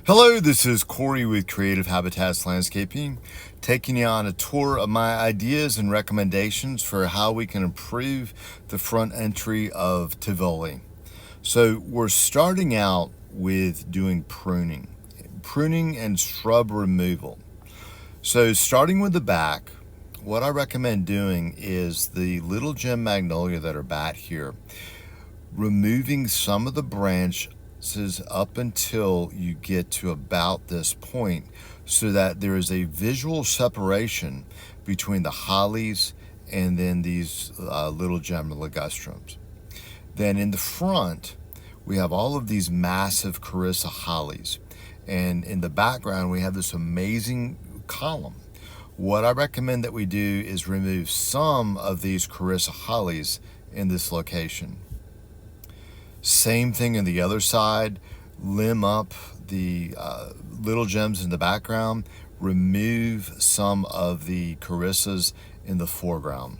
Hello, this is Corey with Creative Habitats Landscaping, taking you on a tour of my ideas and recommendations for how we can improve the front entry of Tivoli. So we're starting out with doing pruning and shrub removal. So starting with the back, what I recommend doing is the little gem magnolia that are back here, removing some of the branches up until you get to about this point so that there is a visual separation between the hollies and then these little gem ligustrums. Then in the front, we have all of these massive Carissa hollies. And in the background, we have this amazing column. What I recommend that we do is remove some of these Carissa hollies in this location. Same thing in the other side, limb up the little gems in the background, remove some of the Carissas in the foreground.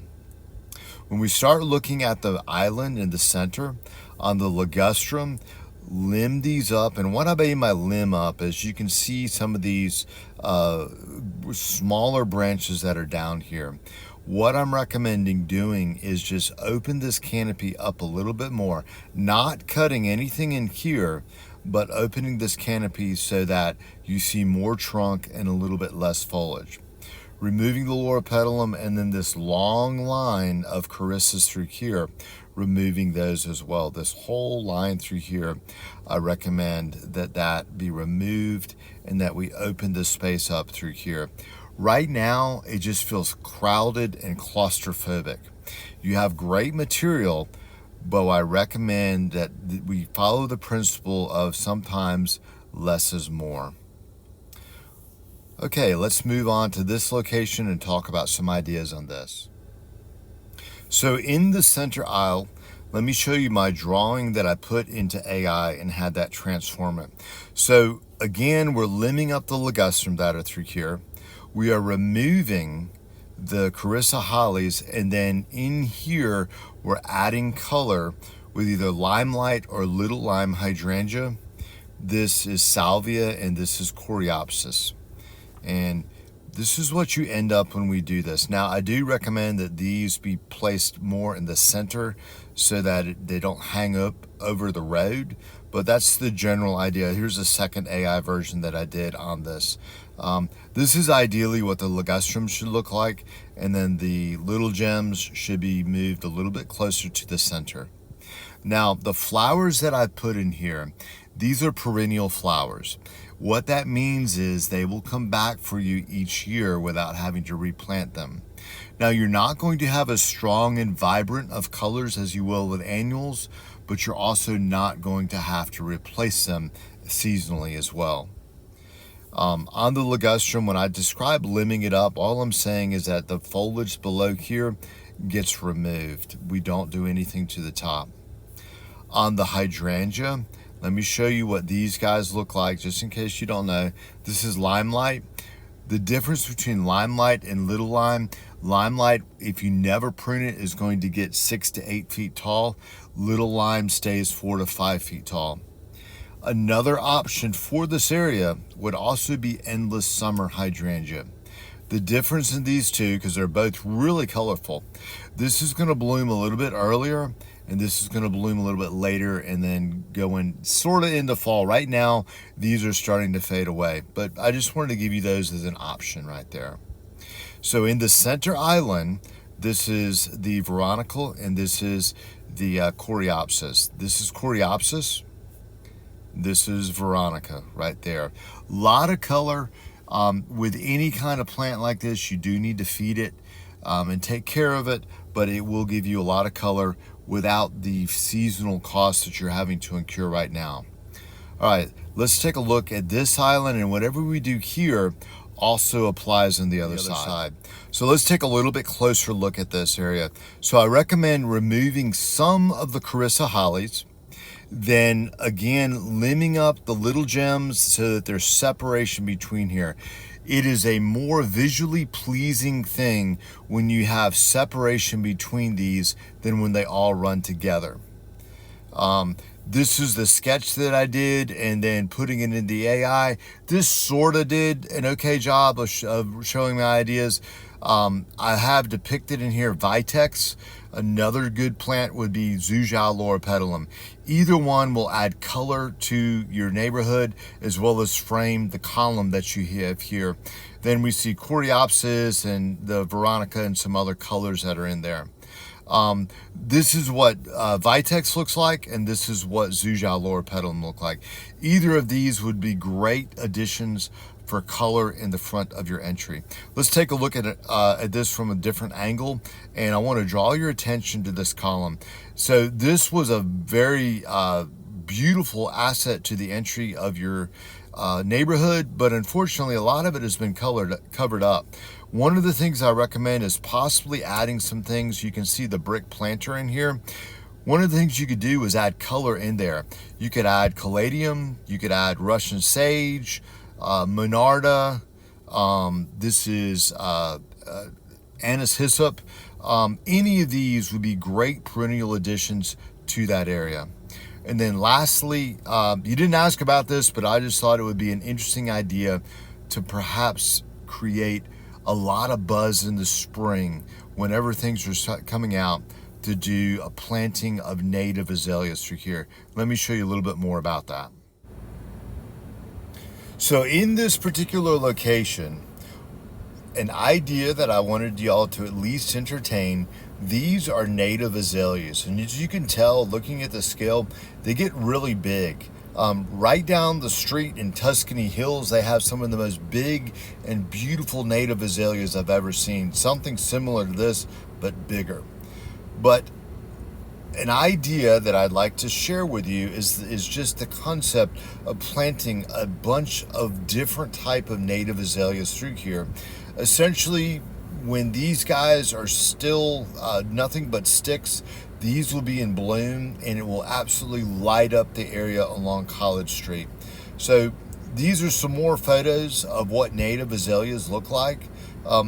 When we start looking at the island in the center, on the ligustrum, limb these up. And what I mean by limb up is you can see some of these smaller branches that are down here. What I'm recommending doing is just open this canopy up a little bit more, not cutting anything in here, but opening this canopy so that you see more trunk and a little bit less foliage. Removing the loropetalum and then this long line of Carissas through here, removing those as well. This whole line through here, I recommend that be removed and that we open this space up through here. Right now, it just feels crowded and claustrophobic. You have great material, but I recommend that we follow the principle of sometimes less is more. Okay, let's move on to this location and talk about some ideas on this. So in the center aisle, let me show you my drawing that I put into AI and had that transform it. So again, we're limbing up the ligustrum that are through here. We are removing the Carissa hollies, and then in here we're adding color with either limelight or little lime hydrangea. This is salvia and this is coreopsis. And this is what you end up when we do this. Now, I do recommend that these be placed more in the center so that they don't hang up over the road, but that's the general idea. Here's a second AI version that I did on this. This is ideally what the ligustrum should look like, and then the little gems should be moved a little bit closer to the center. Now, the flowers that I put in here, these are perennial flowers. What that means is they will come back for you each year without having to replant them. Now, you're not going to have as strong and vibrant of colors as you will with annuals, but you're also not going to have to replace them seasonally as well. On the ligustrum, when I describe limbing it up, all I'm saying is that the foliage below here gets removed. We don't do anything to the top. On the hydrangea, let me show you what these guys look like, just in case you don't know. This is limelight. The difference between limelight and little lime, limelight, if you never prune it, is going to get 6 to 8 feet tall. Little lime stays 4 to 5 feet tall. Another option for this area would also be endless summer hydrangea. The difference in these two, because they're both really colorful, this is going to bloom a little bit earlier and this is going to bloom a little bit later and then go in sort of into fall. Right now, these are starting to fade away, but I just wanted to give you those as an option right there. So in the center island, this is the veronical and this is the coreopsis. This is coreopsis. This is Veronica right there. A lot of color. With any kind of plant like this, you do need to feed it and take care of it, but it will give you a lot of color without the seasonal costs that you're having to incur right now. All right, let's take a look at this island, and whatever we do here also applies on the other side. So let's take a little bit closer look at this area. So I recommend removing some of the Carissa hollies, then again limbing up the little gems so that there's separation between here. It is a more visually pleasing thing when you have separation between these than when they all run together. This is the sketch that I did, and then putting it in the AI. This sort of did an okay job of showing my ideas. I have depicted in here Vitex. Another good plant would be Zuzia loropetalum. Either one will add color to your neighborhood as well as frame the column that you have here. Then we see Coreopsis and the Veronica and some other colors that are in there. This is what Vitex looks like, and this is what Zuzia loropetalum look like. Either of these would be great additions for color in the front of your entry. Let's take a look at this from a different angle, and I want to draw your attention to this column. So this was a very beautiful asset to the entry of your neighborhood, but unfortunately a lot of it has been covered up. One of the things I recommend is possibly adding some things. You can see the brick planter in here. One of the things you could do is add color in there. You could add caladium, you could add Russian sage, monarda, this is anise hyssop. Any of these would be great perennial additions to that area. And then lastly, you didn't ask about this, but I just thought it would be an interesting idea to perhaps create a lot of buzz in the spring whenever things are coming out, to do a planting of native azaleas through here. Let me show you a little bit more about that. So in this particular location, an idea that I wanted y'all to at least entertain, these are native azaleas. And as you can tell, looking at the scale, they get really big. Right down the street in Tuscany Hills, they have some of the most big and beautiful native azaleas I've ever seen. Something similar to this, but bigger. But an idea that I'd like to share with you is just the concept of planting a bunch of different type of native azaleas through here. Essentially, when these guys are still nothing but sticks, these will be in bloom, and it will absolutely light up the area along College Street. So these are some more photos of what native azaleas look like.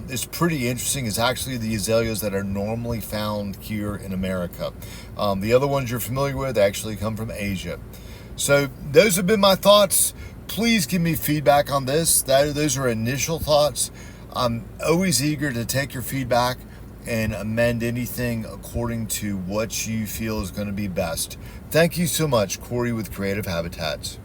It's pretty interesting. It's actually the azaleas that are normally found here in America. The other ones you're familiar with actually come from Asia. So those have been my thoughts. Please give me feedback on this. Those are initial thoughts. I'm always eager to take your feedback and amend anything according to what you feel is going to be best. Thank you so much, Corey with Creative Habitats.